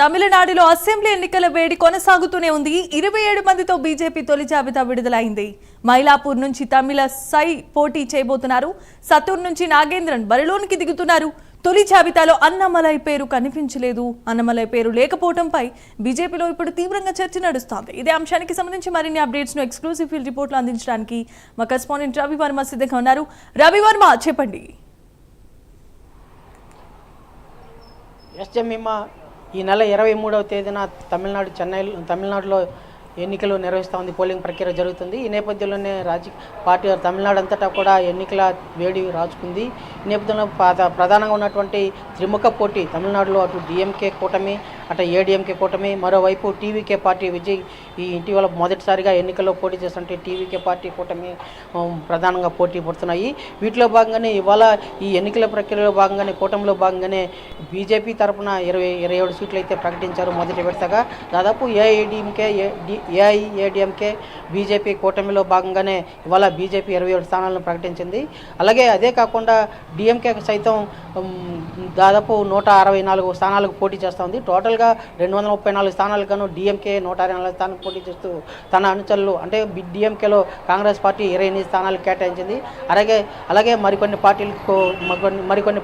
తమిళనాడులో అసెంబ్లీ ఎన్నికల వేడి కొనసాగుతూనే ఉంది. 27 మందితో బీజేపీ తొలి జాబితా విడుదలైంది. మైలాపూర్ నుంచి తమిళ సై పోటీ చేయబోతున్నారు. సత్తూర్ నుంచి నాగేంద్రన్ బరిలోనికి దిగుతున్నారు. తొలి జాబితాలో అన్నమలై పేరు కనిపించలేదు. అన్నమలై పేరు లేకపోవడంపై బీజేపీలో ఇప్పుడు తీవ్రంగా చర్చ నడుస్తోంది. ఇదే అంశానికి సంబంధించి మరిన్ని అప్డేట్స్ ను ఎక్స్క్లూజివ్ ఫీల్డ్ రిపోర్ట్లు అందించడానికి మా కరెస్పాండెంట్ రవివర్మ సిద్ధంగా ఉన్నారు. రవివర్మ, చెప్పండి. ఈ నెల 23వ తేదీన తమిళనాడులో ఎన్నికలు నిర్వహిస్తూ ఉంది. పోలింగ్ ప్రక్రియ జరుగుతుంది. ఈ నేపథ్యంలోనే పార్టీ తమిళనాడు అంతటా కూడా ఎన్నికల వేడి రాజుకుంది. ఈ నేపథ్యంలో ప్రధానంగా ఉన్నటువంటి త్రిముఖ పోటీ తమిళనాడులో అటు డిఎంకే కూటమి, అటు ఏడీఎంకే కూటమి, మరోవైపు టీవీకే పార్టీ విజయ్ ఈ ఇటీవల మొదటిసారిగా ఎన్నికల్లో పోటీ చేస్తుంటే టీవీకే పార్టీ కూటమి ప్రధానంగా పోటీ పడుతున్నాయి. వీటిలో భాగంగానే ఇవాళ ఈ ఎన్నికల ప్రక్రియలో భాగంగానే కూటమిలో భాగంగానే బీజేపీ తరఫున 27 సీట్లు అయితే ప్రకటించారు. మొదటి విడతగా దాదాపు ఏఐఏడీఎంకే బీజేపీ కూటమిలో భాగంగానే ఇవాళ బీజేపీ 27 స్థానాలను ప్రకటించింది. అలాగే అదే కాకుండా డిఎంకే సైతం దాదాపు 164 స్థానాలకు పోటీ చేస్తుంది. టోటల్గా 234 స్థానాలకు గాను డిఎంకే 164 స్థానాలకు పోటీ చేస్తూ తన అనుచరులు అంటే డిఎంకేలో కాంగ్రెస్ పార్టీ 28 స్థానాలు కేటాయించింది. అలాగే మరికొన్ని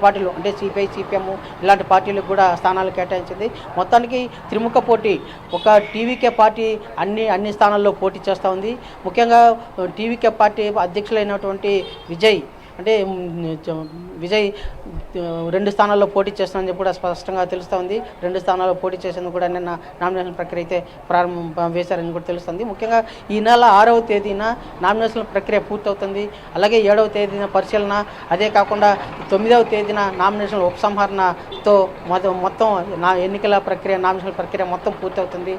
పార్టీలు అంటే సిపిఐ, సిపిఎం ఇలాంటి పార్టీలకు కూడా స్థానాలు కేటాయించింది. మొత్తానికి త్రిముఖ పోటీ. ఒక టీవీకే పార్టీ అన్ని స్థానాల్లో పోటీ చేస్తూ ఉంది. ముఖ్యంగా టీవీకే పార్టీ అధ్యక్షులైనటువంటి విజయ్ 2 స్థానాల్లో పోటీ చేస్తానని చెప్పి కూడా స్పష్టంగా తెలుస్తూ ఉంది. 2 స్థానాల్లో పోటీ చేసేందుకు కూడా నిన్న నామినేషన్ ప్రక్రియ అయితే వేశారని కూడా తెలుస్తుంది. ముఖ్యంగా ఈ నెల 6వ తేదీన నామినేషన్ ప్రక్రియ పూర్తవుతుంది. అలాగే 7వ తేదీన పరిశీలన, అదే కాకుండా 9వ తేదీన నామినేషన్ ఉపసంహరణతో మొత్తం నామినేషన్ ప్రక్రియ మొత్తం పూర్తవుతుంది.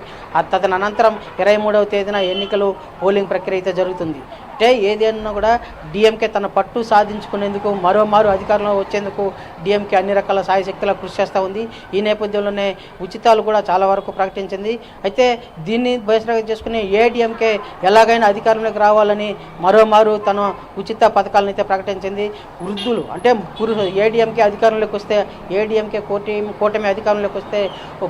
తదనంతరం 23వ తేదీన ఎన్నికలు పోలింగ్ ప్రక్రియ అయితే జరుగుతుంది. అంటే ఏదైనా కూడా డిఎంకే తన పట్టు సాధించుకునేందుకు మరోమారు అధికారంలో వచ్చేందుకు డిఎంకే అన్ని రకాల సాయశక్తుల కృషి చేస్తూ ఉంది. ఈ నేపథ్యంలోనే ఉచితాలు కూడా చాలా వరకు ప్రకటించింది. అయితే దీన్ని బహిష్కరణ చేసుకుని ఏడీఎంకే ఎలాగైనా అధికారంలోకి రావాలని మరోమారు తన ఉచిత పథకాలను అయితే ప్రకటించింది. వృద్ధులు అంటే ఏడీఎంకే అధికారంలోకి వస్తే, ఏడీఎంకే కూటమి అధికారంలోకి వస్తే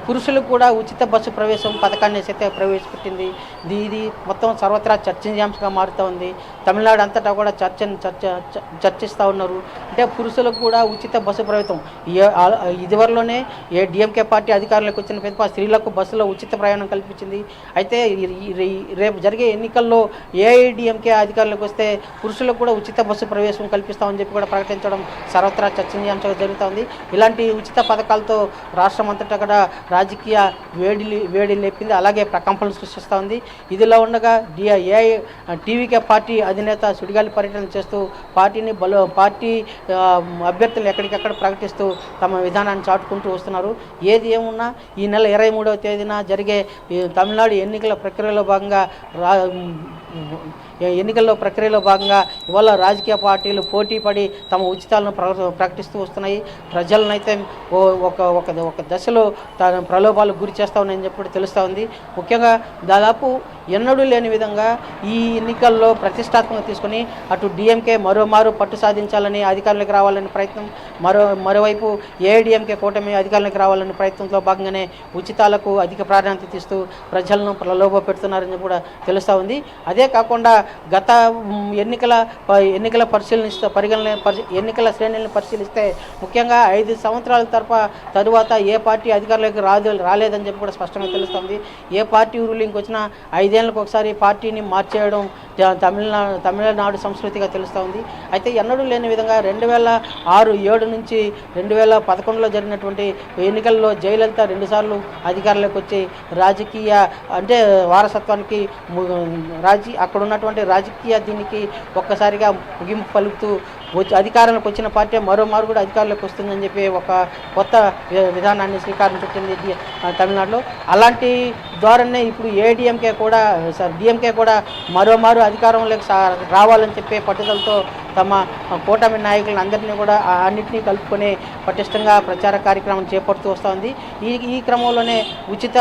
పురుషులకు కూడా ఉచిత బస్సు ప్రవేశం పథకాన్ని అయితే ప్రవేశపెట్టింది. ఇది మొత్తం సర్వత్రా చర్చనీయాంశంగా మారుతూ ఉంది. తమిళనాడు అంతటా కూడా చర్చిస్తూ ఉన్నారు. అంటే పురుషులకు కూడా ఉచిత బస్సు ప్రవేశం ఇదివరలోనే డిఎంకే పార్టీ అధికారంలోకి వచ్చిన పిదప స్త్రీలకు బస్సులో ఉచిత ప్రయాణం కల్పించింది. అయితే రేపు జరిగే ఎన్నికల్లో ఏఐడిఎంకే అధికారంలోకి వస్తే పురుషులకు కూడా ఉచిత బస్సు ప్రవేశం కల్పిస్తామని చెప్పి కూడా ప్రకటించడం సర్వత్రా చర్చనీయాంశంగా జరుగుతూ ఉంది. ఇలాంటి ఉచిత పథకాలతో రాష్ట్రం అంతటా కూడా రాజకీయ వేడి లేపింది. అలాగే ప్రకంపనలు సృష్టిస్తూ ఉంది. ఇదిలో ఉండగా టీవీకే పార్టీ అధినేత సుడిగాలి పర్యటన చేస్తూ పార్టీ అభ్యర్థులు ఎక్కడికెక్కడ ప్రకటిస్తూ తమ విధానాన్ని చాటుకుంటూ వస్తున్నారు. ఏది ఏమున్నా ఈ నెల 23వ తేదీన జరిగే తమిళనాడు ఎన్నికల ప్రక్రియలో భాగంగా ఇవాళ రాజకీయ పార్టీలు పోటీ పడి తమ ఉచితాలను ప్రకటిస్తూ వస్తున్నాయి. ప్రజలనైతే ఒక దశలో ప్రలోభాలకు గురి చేస్తా ఉన్నాయని చెప్పి తెలుస్తూ ఉంది. ముఖ్యంగా దాదాపు ఎన్నడూ లేని విధంగా ఈ ఎన్నికల్లో ప్రతిష్టాత్మకంగా తీసుకుని అటు డిఎంకే మరోమారు పట్టు సాధించాలని, అధికారంలోకి రావాలని ప్రయత్నం, మరోవైపు ఏఐడిఎంకే కూటమి అధికారంలోకి రావాలని ప్రయత్నంలో భాగంగానే ఉచితాలకు అధిక ప్రాధాన్యత ఇస్తూ ప్రజలను ప్రలోభ పెడుతున్నారని కూడా తెలుస్తూ ఉంది. అదే కాకుండా గత ఎన్నికల శ్రేణులను పరిశీలిస్తే ముఖ్యంగా 5 సంవత్సరాల తరువాత ఏ పార్టీ అధికారంలోకి రాలేదని చెప్పి కూడా స్పష్టంగా తెలుస్తుంది. ఏ పార్టీ రూలింగ్కి వచ్చినా 5 ఏళ్ళకు ఒకసారి పార్టీని మార్చేయడం తమిళనాడు సంస్కృతిగా తెలుస్తూ ఉంది. అయితే ఎన్నడూ లేని విధంగా 2006-7 నుంచి 2011లో జరిగినటువంటి ఎన్నికల్లో జయలలిత 2 సార్లు అధికారంలోకి వచ్చి రాజకీయ అంటే వారసత్వానికి అక్కడ ఉన్నటువంటి రాజకీయ దీనికి ఒక్కసారిగా ముగింపు పలుకుతూ అధికారంలోకి వచ్చిన పార్టీ మరోమారు కూడా అధికారంలోకి వస్తుందని చెప్పి ఒక కొత్త విధానాన్ని శ్రీకారం చుట్టింది తమిళనాడులో. అలాంటి ద్వారానే ఇప్పుడు డిఎంకే కూడా మరోమారు అధికారంలోకి రావాలని చెప్పే పట్టుదలతో తమ కూటమి నాయకులను అందరినీ కూడా అన్నింటినీ కలుపుకొని పటిష్టంగా ప్రచార కార్యక్రమం చేపడుతూ వస్తుంది. ఈ క్రమంలోనే ఉచిత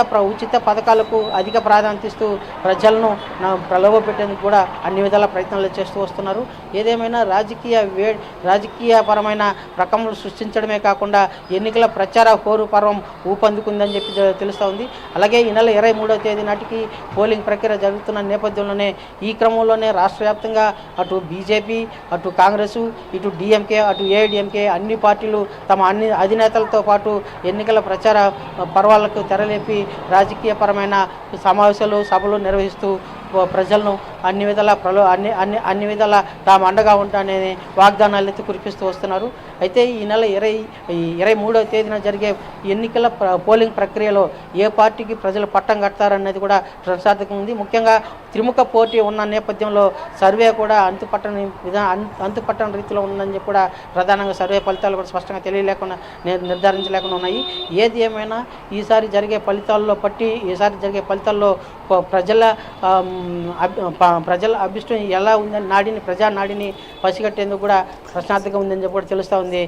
పథకాలకు అధిక ప్రాధాన్యత ఇస్తూ ప్రజలను ప్రలోభ పెట్టేందుకు కూడా అన్ని విధాల ప్రయత్నాలు చేస్తూ వస్తున్నారు. ఏదేమైనా రాజకీయపరమైన ప్రకటనలు సృష్టించడమే కాకుండా ఎన్నికల ప్రచార హోరు పర్వం ఊపందుకుందని చెప్పి తెలుస్తూ ఉంది. అలాగే ఈ నెల 23వ తేదీ నాటికి పోలింగ్ ప్రక్రియ జరుగుతున్న నేపథ్యంలోనే ఈ క్రమంలోనే రాష్ట్ర వ్యాప్తంగా అటు బీజేపీ, అటు కాంగ్రెస్, ఇటు డిఎంకే, అటు ఏఐడిఎంకే అన్ని పార్టీలు తమ అన్ని అధినేతలతో పాటు ఎన్నికల ప్రచార పర్వాలకు తెరలేపి రాజకీయపరమైన సమావేశాలు, సభలు నిర్వహిస్తూ ప్రజలను అన్ని విధాల తాము అండగా ఉంటానని వాగ్దానాలు ఎత్తి కురిపిస్తూ వస్తున్నారు. అయితే ఈ నెల 23వ తేదీన జరిగే ఎన్నికల పోలింగ్ ప్రక్రియలో ఏ పార్టీకి ప్రజలు పట్టం కడతారనేది కూడా ప్రశ్నార్థకం ఉంది. ముఖ్యంగా త్రిముఖ పోటీ ఉన్న నేపథ్యంలో సర్వే కూడా అంతుపట్టని రీతిలో ఉందని చెప్పి కూడా ప్రధానంగా సర్వే ఫలితాలు కూడా స్పష్టంగా తెలియలేకుండా నిర్ధారించలేకుండా ఉన్నాయి. ఏది ఏమైనా ఈసారి జరిగే ఫలితాల్లో ప్రజల అభిష్టం ఎలా ఉందని ప్రజా నాడిని పసిగట్టేందుకు కూడా ప్రశ్నార్థకం ఉందని చెప్పి కూడా తెలుస్తూ ఉంది.